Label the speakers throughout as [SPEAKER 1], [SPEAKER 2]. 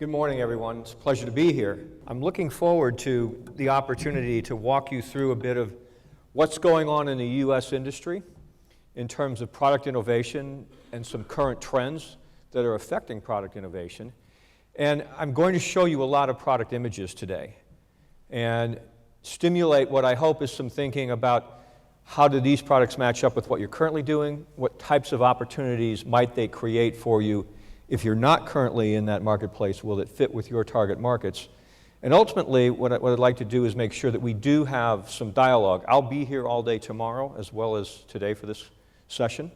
[SPEAKER 1] Good morning, everyone. It's a pleasure to be here. I'm looking forward to the opportunity to walk you through a bit of what's going on in the U.S. industry in terms of product innovation and some current trends that are affecting product innovation. And I'm going to show you a lot of product images today and stimulate what I hope is some thinking about how do these products match up with what you're currently doing, what types of opportunities might they create for you. If you're not currently in that marketplace, will it fit with your target markets? And ultimately, what I'd like to do is make sure that we do have some dialogue. I'll be here all day tomorrow as well as today for this session.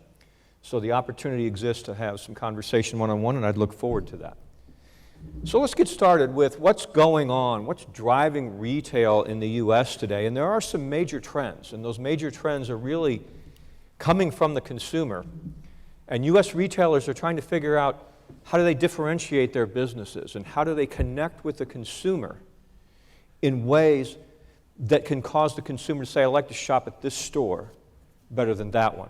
[SPEAKER 1] So the opportunity exists to have some conversation one-on-one, and I'd look forward to that. So let's get started with what's going on, what's driving retail in the U.S. today. And there are some major trends, and those major trends are really coming from the consumer. And U.S. retailers are trying to figure out how do they differentiate their businesses and how do they connect with the consumer in ways that can cause the consumer to say, I like to shop at this store better than that one.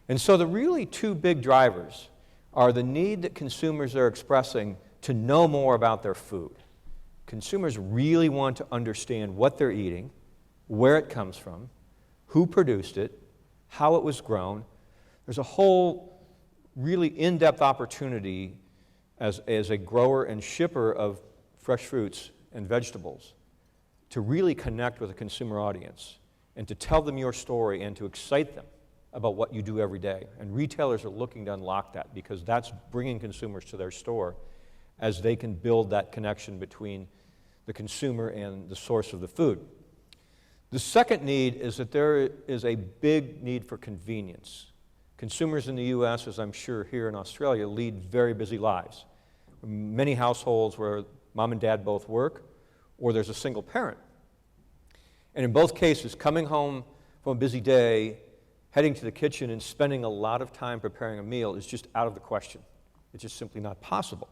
[SPEAKER 1] And so the really two big drivers are the need that consumers are expressing to know more about their food. Consumers really want to understand what they're eating, where it comes from, who produced it, how it was grown. There's a whole really in-depth opportunity as a grower and shipper of fresh fruits and vegetables to really connect with a consumer audience and to tell them your story and to excite them about what you do every day. And retailers are looking to unlock that because that's bringing consumers to their store as they can build that connection between the consumer and the source of the food. The second need is that there is a big need for convenience. Consumers in the U.S., as I'm sure here in Australia, lead very busy lives. Many households where mom and dad both work, or there's a single parent. And in both cases, coming home from a busy day, heading to the kitchen and spending a lot of time preparing a meal is just out of the question. It's just simply not possible.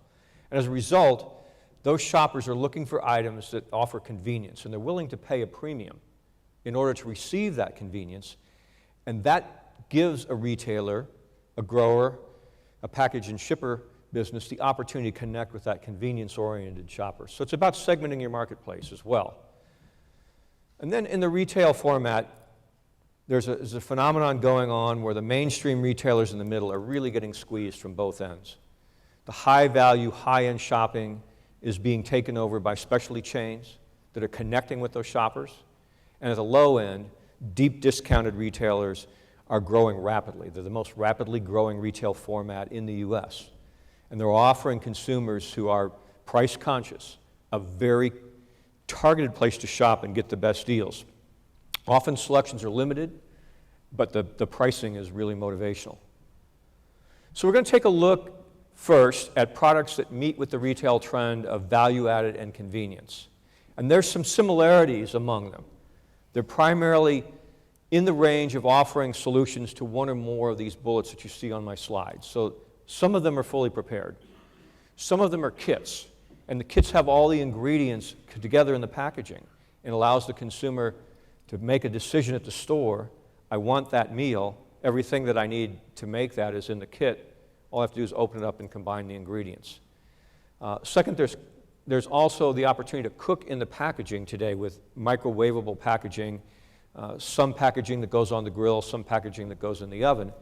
[SPEAKER 1] And as a result, those shoppers are looking for items that offer convenience, and they're willing to pay a premium in order to receive that convenience, and that gives a retailer, a grower, a package and shipper business the opportunity to connect with that convenience-oriented shopper. So it's about segmenting your marketplace as well. And then in the retail format, there's a phenomenon going on where the mainstream retailers in the middle are really getting squeezed from both ends. The high-value, high-end shopping is being taken over by specialty chains that are connecting with those shoppers. And at the low end, deep discounted retailers are growing rapidly. They're the most rapidly growing retail format in the U.S. And they're offering consumers who are price conscious a very targeted place to shop and get the best deals. Often selections are limited, but the pricing is really motivational. So we're going to take a look first at products that meet with the retail trend of value added and convenience. And there's some similarities among them. They're primarily in the range of offering solutions to one or more of these bullets that you see on my slides. So some of them are fully prepared. Some of them are kits, and the kits have all the ingredients together in the packaging and allows the consumer to make a decision at the store, I want that meal, everything that I need to make that is in the kit. All I have to do is open it up and combine the ingredients. Second, there's also the opportunity to cook in the packaging today with microwavable packaging, some packaging that goes on the grill, some packaging that goes in the oven.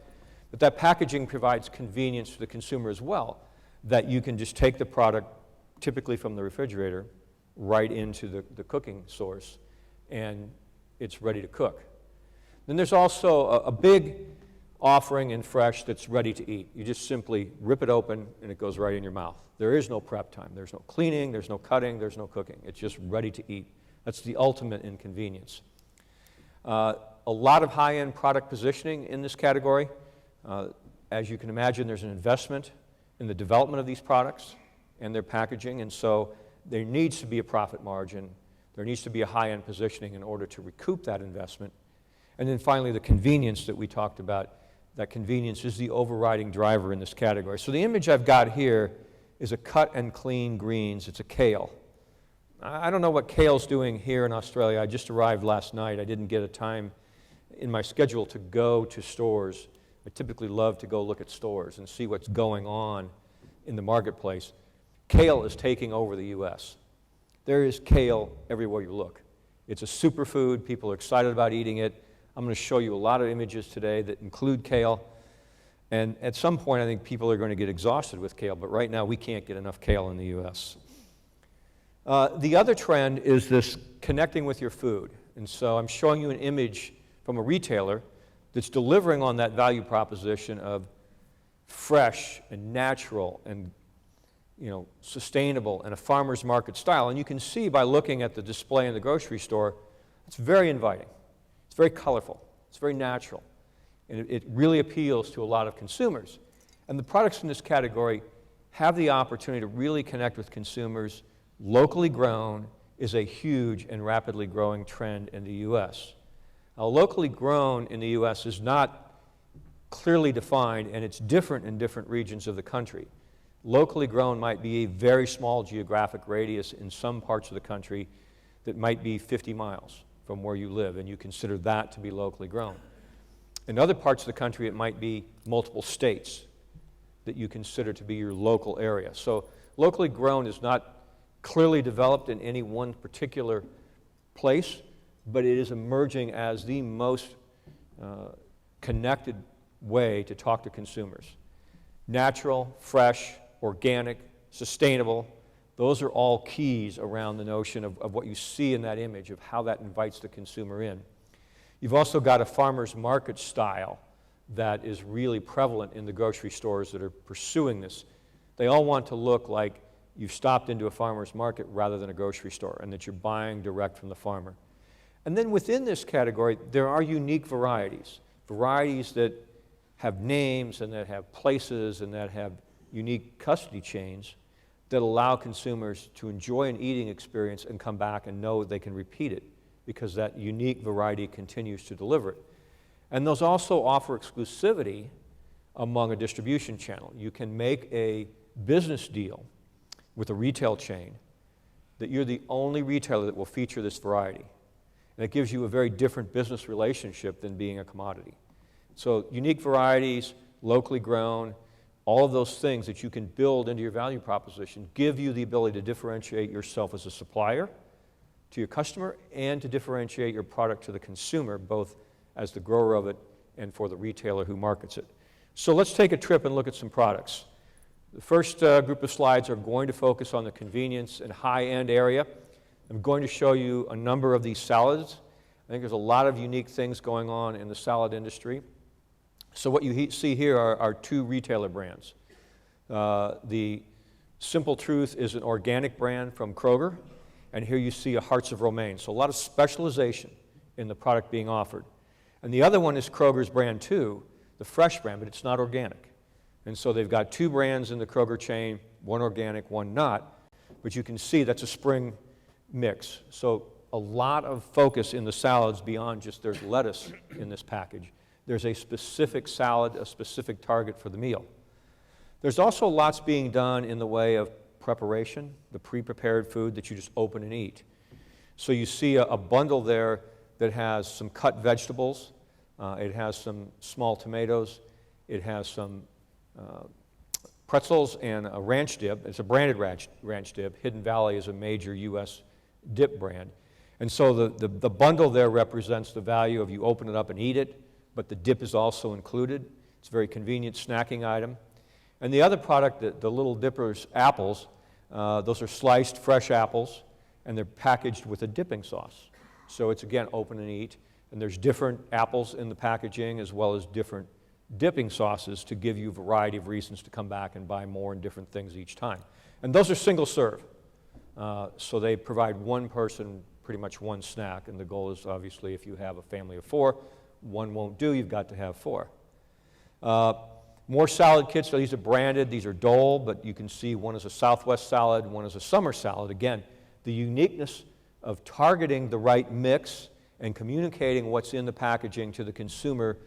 [SPEAKER 1] But that packaging provides convenience to the consumer as well, that you can just take the product, typically from the refrigerator, right into the cooking source, and it's ready to cook. Then there's also a big offering in fresh that's ready to eat. You just simply rip it open, and it goes right in your mouth. There is no prep time. There's no cleaning. There's no cutting. There's no cooking. It's just ready to eat. That's the ultimate inconvenience. A lot of high-end product positioning in this category. As you can imagine, there's an investment in the development of these products and their packaging, and so there needs to be a profit margin. There needs to be a high-end positioning in order to recoup that investment. And then finally, the convenience that we talked about. That convenience is the overriding driver in this category. So the image I've got here is a cut and clean greens. It's a kale. I don't know what kale's doing here in Australia. I just arrived last night. I didn't get a time in my schedule to go to stores. I typically love to go look at stores and see what's going on in the marketplace. Kale is taking over the U.S. There is kale everywhere you look. It's a superfood. People are excited about eating it. I'm going to show you a lot of images today that include kale. And at some point, I think people are going to get exhausted with kale, but right now we can't get enough kale in the U.S. The other trend is this connecting with your food. And so I'm showing you an image from a retailer that's delivering on that value proposition of fresh and natural and sustainable and a farmer's market style. And you can see by looking at the display in the grocery store, it's very inviting. It's very colorful. It's very natural. And it really appeals to a lot of consumers. And the products in this category have the opportunity to really connect with consumers. Locally grown is a huge and rapidly growing trend in the U.S. Now, locally grown in the U.S. is not clearly defined, and it's different in different regions of the country. Locally grown might be a very small geographic radius in some parts of the country that might be 50 miles from where you live, and you consider that to be locally grown. In other parts of the country, it might be multiple states that you consider to be your local area. So locally grown is not clearly developed in any one particular place, but it is emerging as the most connected way to talk to consumers. Natural, fresh, organic, sustainable, those are all keys around the notion of what you see in that image, of how that invites the consumer in. You've also got a farmer's market style that is really prevalent in the grocery stores that are pursuing this. They all want to look like you've stopped into a farmer's market rather than a grocery store, and that you're buying direct from the farmer. And then within this category, there are unique varieties that have names and that have places and that have unique custody chains that allow consumers to enjoy an eating experience and come back and know they can repeat it because that unique variety continues to deliver it. And those also offer exclusivity among a distribution channel. You can make a business deal with a retail chain that you're the only retailer that will feature this variety. And it gives you a very different business relationship than being a commodity. So unique varieties, locally grown, all of those things that you can build into your value proposition give you the ability to differentiate yourself as a supplier to your customer and to differentiate your product to the consumer, both as the grower of it and for the retailer who markets it. So let's take a trip and look at some products. The first group of slides are going to focus on the convenience and high-end area. I'm going to show you a number of these salads. I think there's a lot of unique things going on in the salad industry. So what you see here are two retailer brands. The Simple Truth is an organic brand from Kroger, and here you see a Hearts of Romaine. So a lot of specialization in the product being offered. And the other one is Kroger's brand too, the fresh brand, but it's not organic. And so they've got two brands in the Kroger chain, one organic, one not. But you can see that's a spring mix. So a lot of focus in the salads beyond just there's lettuce in this package. There's a specific salad, a specific target for the meal. There's also lots being done in the way of preparation, the pre-prepared food that you just open and eat. So you see a bundle there that has some cut vegetables, it has some small tomatoes, it has some pretzels and a ranch dip. It's a branded ranch dip. Hidden Valley is a major U.S. dip brand. And so the bundle there represents the value of you open it up and eat it, but the dip is also included. It's a very convenient snacking item. And the other product, the Little Dippers apples, those are sliced fresh apples, and they're packaged with a dipping sauce. So it's, again, open and eat. And there's different apples in the packaging as well as different dipping sauces to give you a variety of reasons to come back and buy more and different things each time. And those are single serve. So they provide one person pretty much one snack. And the goal is, obviously, if you have a family of four, one won't do, you've got to have four. More salad kits. So these are branded. These are Dole, but you can see one is a Southwest salad, one is a summer salad. Again, the uniqueness of targeting the right mix and communicating what's in the packaging to the consumer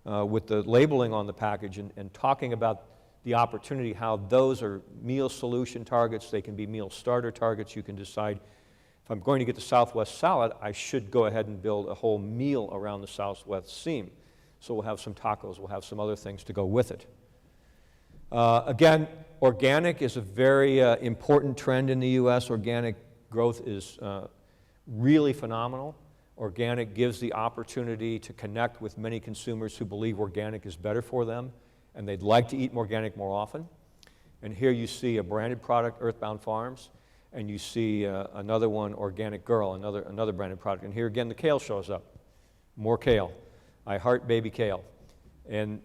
[SPEAKER 1] with the labeling on the package and talking about the opportunity, how those are meal solution targets. They can be meal starter targets. You can decide, if I'm going to get the Southwest salad, I should go ahead and build a whole meal around the Southwest theme. So we'll have some tacos, we'll have some other things to go with it. Again, organic is a very important trend in the U.S. Organic growth is really phenomenal. Organic gives the opportunity to connect with many consumers who believe organic is better for them, and they'd like to eat organic more often. And here you see a branded product, Earthbound Farms, and you see another one, Organic Girl, another branded product. And here again, the kale shows up. More kale. I heart baby kale. And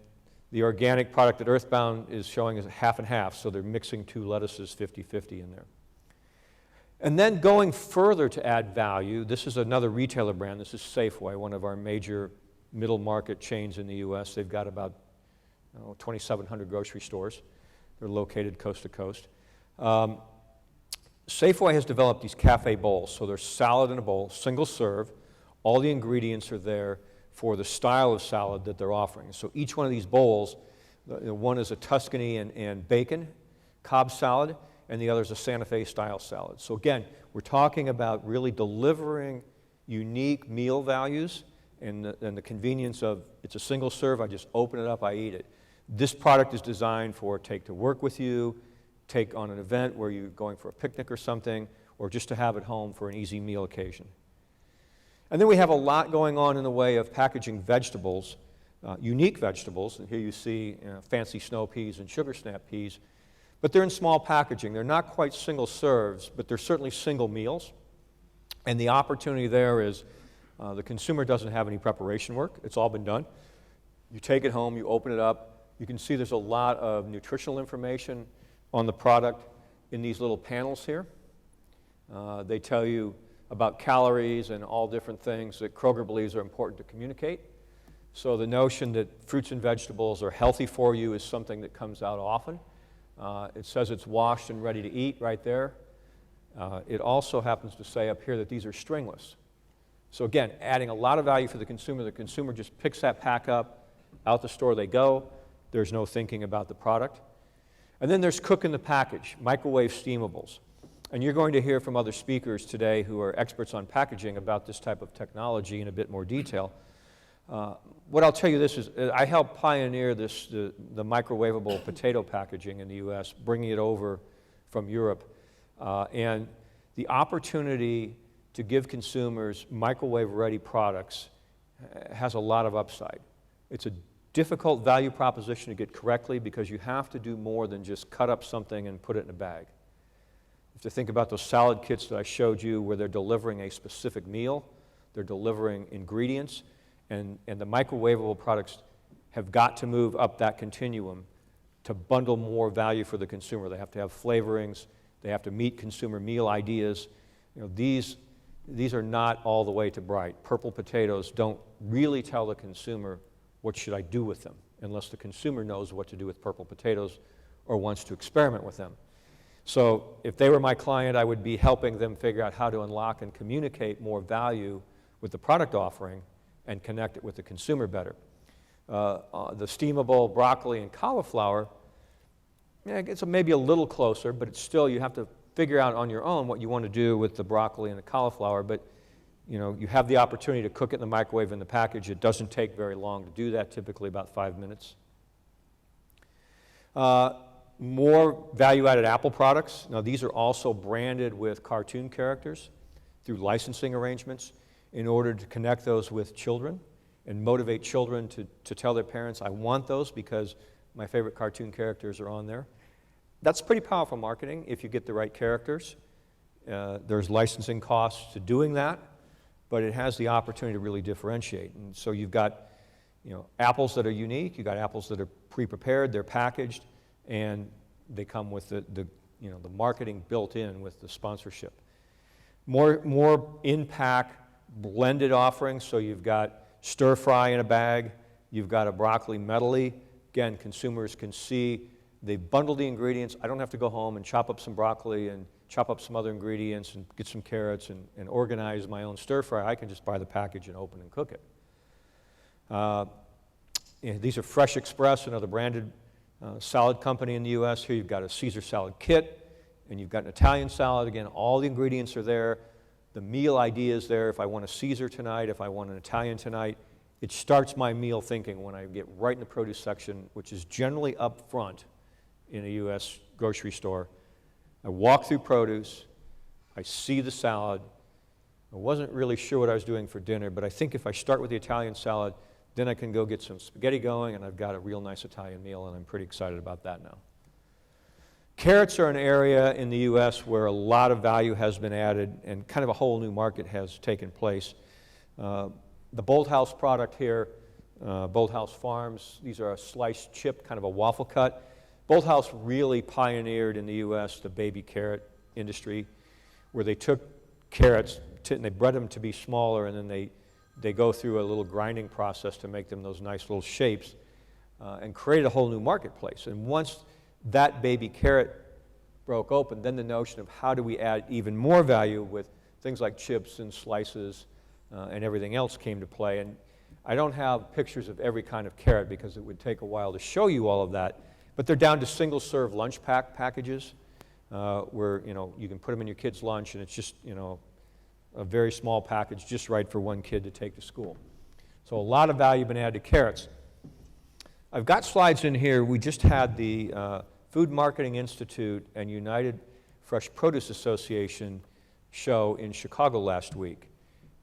[SPEAKER 1] the organic product that Earthbound is showing is half and half, so they're mixing two lettuces 50-50 in there. And then going further to add value, this is another retailer brand. This is Safeway, one of our major middle market chains in the U.S. They've got about 2,700 grocery stores. They're located coast to coast. Safeway has developed these cafe bowls. So they're salad in a bowl, single serve. All the ingredients are there for the style of salad that they're offering. So each one of these bowls, one is a Tuscany and bacon Cobb salad, and the other is a Santa Fe style salad. So again, we're talking about really delivering unique meal values and the convenience of it's a single serve, I just open it up, I eat it. This product is designed for take to work with you, take on an event where you're going for a picnic or something, or just to have at home for an easy meal occasion. And then we have a lot going on in the way of packaging vegetables, unique vegetables. And here you see fancy snow peas and sugar snap peas. But they're in small packaging. They're not quite single serves, but they're certainly single meals. And the opportunity there is the consumer doesn't have any preparation work. It's all been done. You take it home, you open it up. You can see there's a lot of nutritional information on the product in these little panels here. They tell you about calories and all different things that Kroger believes are important to communicate. So the notion that fruits and vegetables are healthy for you is something that comes out often. It says it's washed and ready to eat right there. It also happens to say up here that these are stringless. So again, adding a lot of value for the consumer. The consumer just picks that pack up, out the store they go. There's no thinking about the product. And then there's cook in the package, microwave steamables. And you're going to hear from other speakers today who are experts on packaging about this type of technology in a bit more detail. What I'll tell you this is, I helped pioneer the microwavable potato packaging in the U.S., bringing it over from Europe. And the opportunity to give consumers microwave-ready products has a lot of upside. It's a difficult value proposition to get correctly because you have to do more than just cut up something and put it in a bag. You have to think about those salad kits that I showed you where they're delivering a specific meal, they're delivering ingredients, and the microwavable products have got to move up that continuum to bundle more value for the consumer. They have to have flavorings, they have to meet consumer meal ideas. These are not all the way to bright. Purple potatoes don't really tell the consumer what should I do with them, unless the consumer knows what to do with purple potatoes or wants to experiment with them. So if they were my client, I would be helping them figure out how to unlock and communicate more value with the product offering and connect it with the consumer better. The steamable broccoli and cauliflower, it's maybe a little closer, but it's still, you have to figure out on your own what you want to do with the broccoli and the cauliflower, but you have the opportunity to cook it in the microwave in the package. It doesn't take very long to do that, typically about 5 minutes. More value-added apple products. Now, these are also branded with cartoon characters through licensing arrangements in order to connect those with children and motivate children to tell their parents, I want those because my favorite cartoon characters are on there. That's pretty powerful marketing if you get the right characters. There's licensing costs to doing that, but it has the opportunity to really differentiate. And so you've got apples that are unique, you've got apples that are pre-prepared, they're packaged, and they come with the marketing built in with the sponsorship. More in-pack blended offerings, so you've got stir fry in a bag, you've got a broccoli medley. Again, consumers can see they've bundled the ingredients. I don't have to go home and chop up some broccoli and chop up some other ingredients and get some carrots and organize my own stir fry. I can just buy the package and open and cook it. These are Fresh Express, another branded salad company in the U.S. Here you've got a Caesar salad kit, and you've got an Italian salad. Again, all the ingredients are there. The meal idea is there. If I want a Caesar tonight, if I want an Italian tonight, it starts my meal thinking when I get right in the produce section, which is generally up front in a U.S. grocery store. I walk through produce, I see the salad. I wasn't really sure what I was doing for dinner, but I think if I start with the Italian salad, then I can go get some spaghetti going, and I've got a real nice Italian meal, and I'm pretty excited about that now. Carrots are an area in the U.S. where a lot of value has been added, and kind of a whole new market has taken place. The Bolthouse product here, Bolthouse Farms, these are a sliced chip, kind of a waffle cut. Bolthouse really pioneered in the U.S. the baby carrot industry, where they took carrots and they bred them to be smaller, and then they go through a little grinding process to make them those nice little shapes, and created a whole new marketplace. And once that baby carrot broke open, then the notion of how do we add even more value with things like chips and slices and everything else came to play. And I don't have pictures of every kind of carrot because it would take a while to show you all of that, but they're down to single-serve lunch packages where you can put them in your kid's lunch, and it's just a very small package just right for one kid to take to school. So a lot of value been added to carrots. I've got slides in here. We just had the Food Marketing Institute and United Fresh Produce Association show in Chicago last week.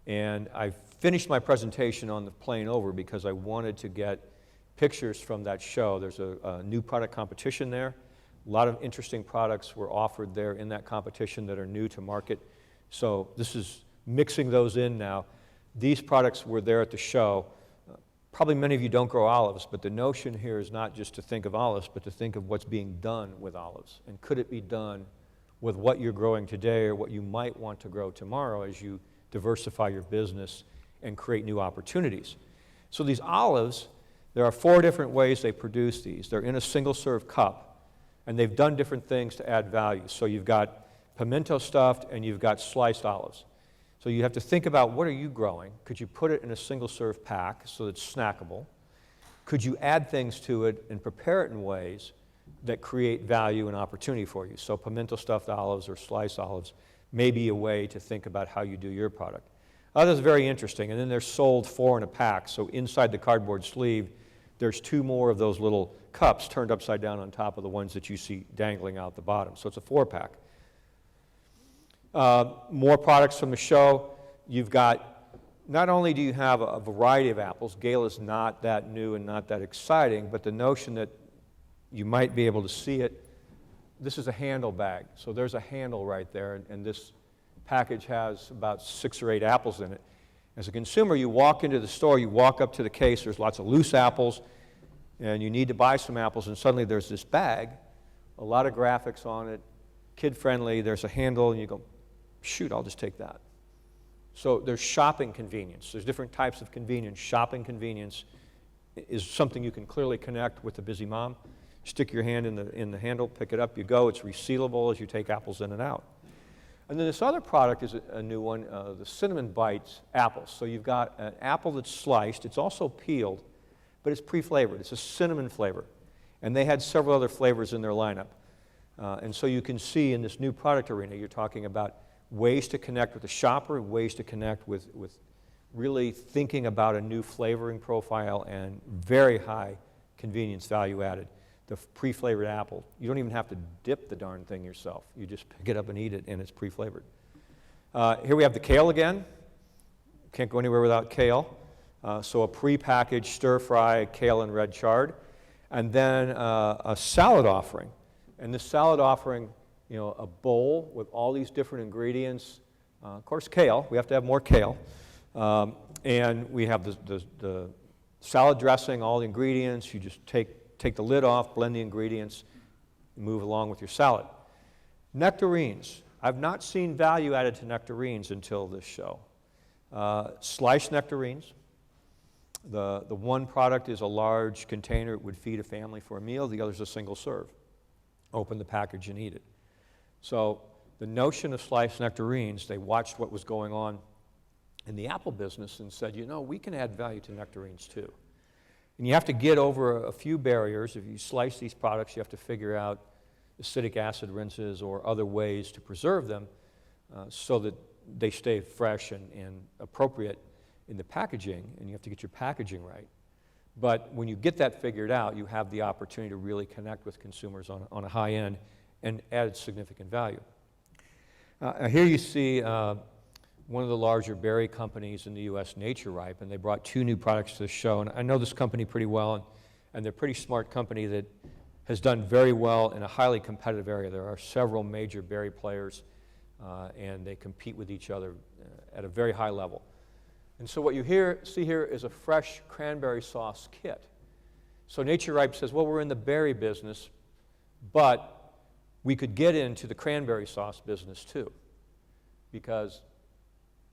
[SPEAKER 1] And I finished my presentation on the plane over because I wanted to get pictures from that show. There's a new product competition there. A lot of interesting products were offered there in that competition that are new to market. So this is mixing those in now. These products were there at the show. Probably many of you don't grow olives, but the notion here is not just to think of olives, but to think of what's being done with olives. And could it be done with what you're growing today or what you might want to grow tomorrow as you diversify your business and create new opportunities? So these olives, there are 4 different ways they produce these. They're in a single-serve cup, and they've done different things to add value. So you've got pimento stuffed, and you've got sliced olives. So you have to think about, what are you growing? Could you put it in a single-serve pack so that it's snackable? Could you add things to it and prepare it in ways that create value and opportunity for you? So pimento stuffed olives or sliced olives may be a way to think about how you do your product. That's very interesting. And then they're sold 4 in a pack. So inside the cardboard sleeve, there's 2 more of those little cups turned upside down on top of the ones that you see dangling out the bottom. So it's a 4-pack. More products from the show. You've got, not only do you have a variety of apples, Kale is not that new and not that exciting, but the notion that you might be able to see it, this is a handle bag. So there's a handle right there, and this package has about 6 or 8 apples in it. As a consumer, you walk into the store, you walk up to the case, there's lots of loose apples, and you need to buy some apples, and suddenly there's this bag, a lot of graphics on it, kid-friendly, there's a handle, and you go, shoot, I'll just take that. So there's shopping convenience. There's different types of convenience. Shopping convenience is something you can clearly connect with the busy mom. Stick your hand in the handle, pick it up, you go. It's resealable as you take apples in and out. And then this other product is a new one, the Cinnamon Bites apples. So you've got an apple that's sliced. It's also peeled, but it's pre-flavored. It's a cinnamon flavor. And they had several other flavors in their lineup. And so you can see in this new product arena, you're talking about ways to connect with the shopper, ways to connect with really thinking about a new flavoring profile and very high convenience value added. The pre-flavored apple, you don't even have to dip the darn thing yourself. You just pick it up and eat it, and it's pre-flavored. Here we have the kale again. Can't go anywhere without kale. So a pre-packaged stir-fry kale and red chard. And then a salad offering. And this salad offering, a bowl with all these different ingredients. Of course, kale. We have to have more kale. And we have the salad dressing, all the ingredients. You just take the lid off, blend the ingredients, move along with your salad. Nectarines. I've not seen value added to nectarines until this show. Sliced nectarines. The one product is a large container. It would feed a family for a meal. The other is a single serve. Open the package and eat it. So the notion of sliced nectarines, they watched what was going on in the apple business and said, we can add value to nectarines too. And you have to get over a few barriers. If you slice these products, you have to figure out acidic acid rinses or other ways to preserve them so that they stay fresh and appropriate in the packaging, and you have to get your packaging right. But when you get that figured out, you have the opportunity to really connect with consumers on a high end and add significant value. Here you see one of the larger berry companies in the U.S., Nature Ripe, and they brought 2 new products to the show. And I know this company pretty well, and they're a pretty smart company that has done very well in a highly competitive area. There are several major berry players, and they compete with each other at a very high level. And so what you see here is a fresh cranberry sauce kit. So Nature Ripe says, well, we're in the berry business, but we could get into the cranberry sauce business too. Because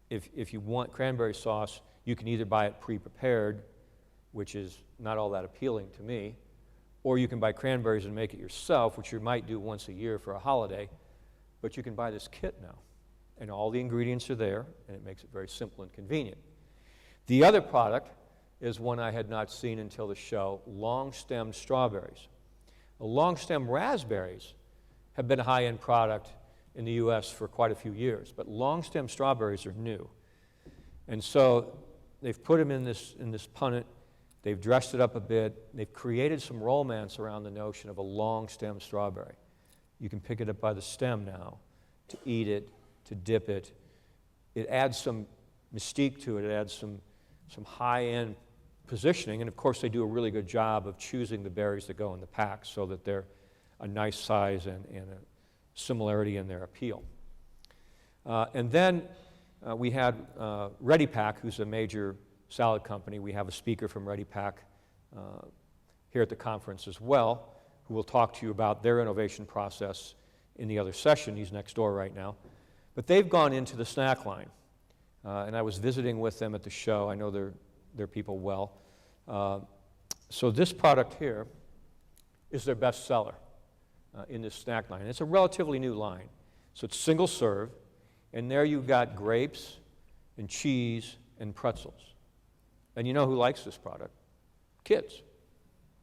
[SPEAKER 1] if you want cranberry sauce, you can either buy it pre-prepared, which is not all that appealing to me, or you can buy cranberries and make it yourself, which you might do once a year for a holiday, but you can buy this kit now. And all the ingredients are there, and it makes it very simple and convenient. The other product is one I had not seen until the show, long-stemmed strawberries. Long-stemmed raspberries have been a high-end product in the U.S. for quite a few years, but long-stemmed strawberries are new. And so they've put them in this punnet, they've dressed it up a bit, they've created some romance around the notion of a long-stemmed strawberry. You can pick it up by the stem now, to eat it, to dip it. It adds some mystique to it, it adds some high-end positioning, and of course they do a really good job of choosing the berries that go in the pack so that they're a nice size and a similarity in their appeal. And then we had Ready Pack, who's a major salad company. We have a speaker from Ready Pack here at the conference as well, who will talk to you about their innovation process in the other session. He's next door right now. But they've gone into the snack line. And I was visiting with them at the show. I know their people well. So this product here is their best seller in this snack line. It's a relatively new line. So it's single serve, and there you've got grapes and cheese and pretzels. And you know who likes this product? Kids.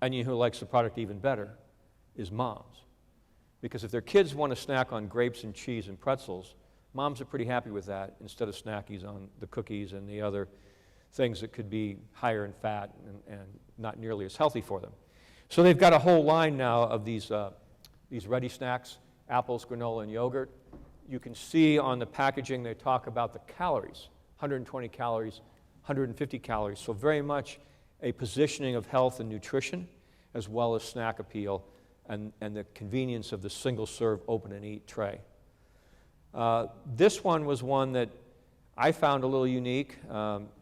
[SPEAKER 1] And you know who likes the product even better is moms. Because if their kids want to snack on grapes and cheese and pretzels, moms are pretty happy with that instead of snackies on the cookies and the other things that could be higher in fat and not nearly as healthy for them. So they've got a whole line now of these ready snacks, apples, granola, and yogurt. You can see on the packaging they talk about the calories, 120 calories, 150 calories. So very much a positioning of health and nutrition as well as snack appeal and the convenience of the single-serve open-and-eat tray. This one was one that I found a little unique.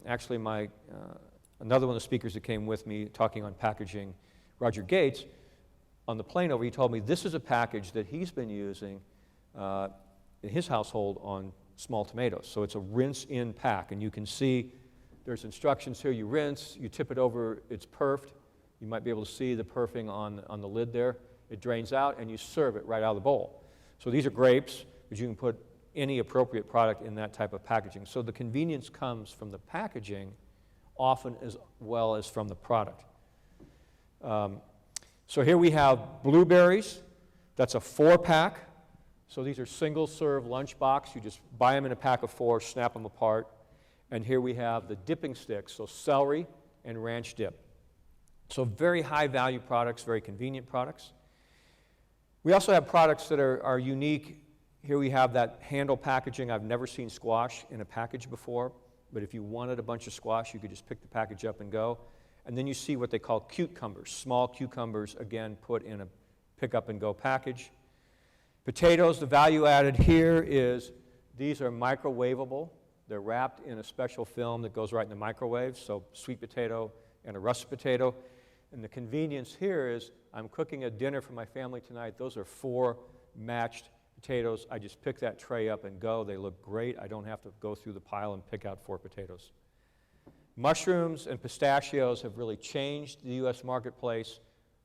[SPEAKER 1] Actually, another one of the speakers that came with me talking on packaging, Roger Gates, on the plane over, he told me this is a package that he's been using in his household on small tomatoes. So it's a rinse-in pack, and you can see there's instructions here. You rinse, you tip it over, it's perfed. You might be able to see the perfing on the lid there. It drains out, and you serve it right out of the bowl. So these are grapes, but you can put any appropriate product in that type of packaging. So the convenience comes from the packaging often as well as from the product. So here we have blueberries. That's a 4-pack. So these are single-serve lunchbox. You just buy them in a pack of 4, snap them apart. And here we have the dipping sticks, so celery and ranch dip. So very high-value products, very convenient products. We also have products that are unique. Here we have that handle packaging. I've never seen squash in a package before, but if you wanted a bunch of squash, you could just pick the package up and go. And then you see what they call cucumbers, small cucumbers, again, put in a pick-up-and-go package. Potatoes, the value added here is these are microwavable. They're wrapped in a special film that goes right in the microwave, so sweet potato and a russet potato. And the convenience here is I'm cooking a dinner for my family tonight. Those are 4 matched potatoes. I just pick that tray up and go. They look great. I don't have to go through the pile and pick out 4 potatoes. Mushrooms and pistachios have really changed the U.S. marketplace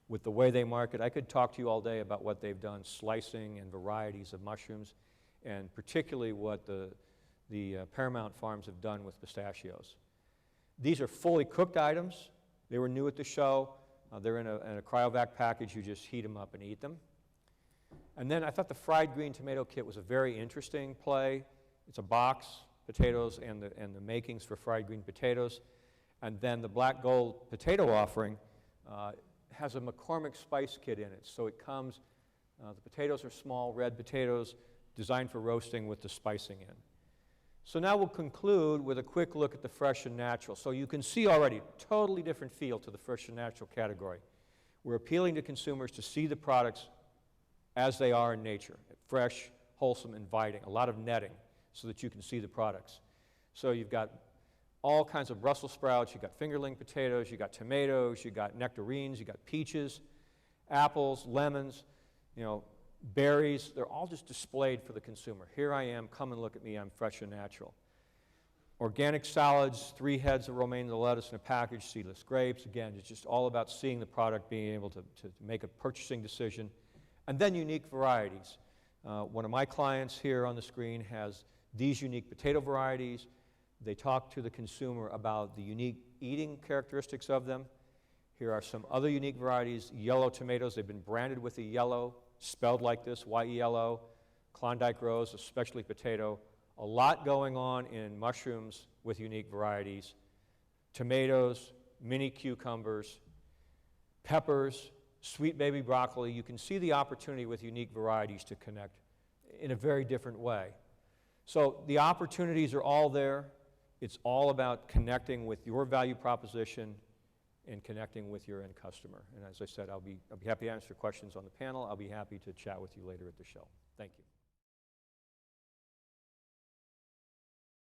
[SPEAKER 1] with the way they market. I could talk to you all day about what they've done, slicing and varieties of mushrooms, and particularly what the Paramount Farms have done with pistachios. These are fully cooked items. They were new at the show. They're in a cryovac package. You just heat them up and eat them. And then I thought the fried green tomato kit was a very interesting play. It's a box, potatoes, and the makings for fried green potatoes. And then the black gold potato offering has a McCormick spice kit in it. So it comes, the potatoes are small, red potatoes, designed for roasting with the spicing in. So now we'll conclude with a quick look at the fresh and natural. So you can see already, totally different feel to the fresh and natural category. We're appealing to consumers to see the products as they are in nature, fresh, wholesome, inviting, a lot of netting so that you can see the products. So you've got all kinds of Brussels sprouts, you've got fingerling potatoes, you've got tomatoes, you've got nectarines, you've got peaches, apples, lemons, berries. They're all just displayed for the consumer. Here I am, come and look at me, I'm fresh and natural. Organic salads, 3 heads of romaine lettuce in a package, seedless grapes. Again, it's just all about seeing the product, being able to make a purchasing decision. And then unique varieties. One of my clients here on the screen has these unique potato varieties. They talk to the consumer about the unique eating characteristics of them. Here are some other unique varieties, yellow tomatoes. They've been branded with a yellow, spelled like this, Y-E-L-O, Klondike Rose, a specialty potato. A lot going on in mushrooms with unique varieties. Tomatoes, mini cucumbers, peppers, sweet baby broccoli. You can see the opportunity with unique varieties to connect in a very different way. So the opportunities are all there. It's all about connecting with your value proposition and connecting with your end customer. And as I said, I'll be happy to answer questions on the panel. I'll be happy to chat with you later at the show. Thank you.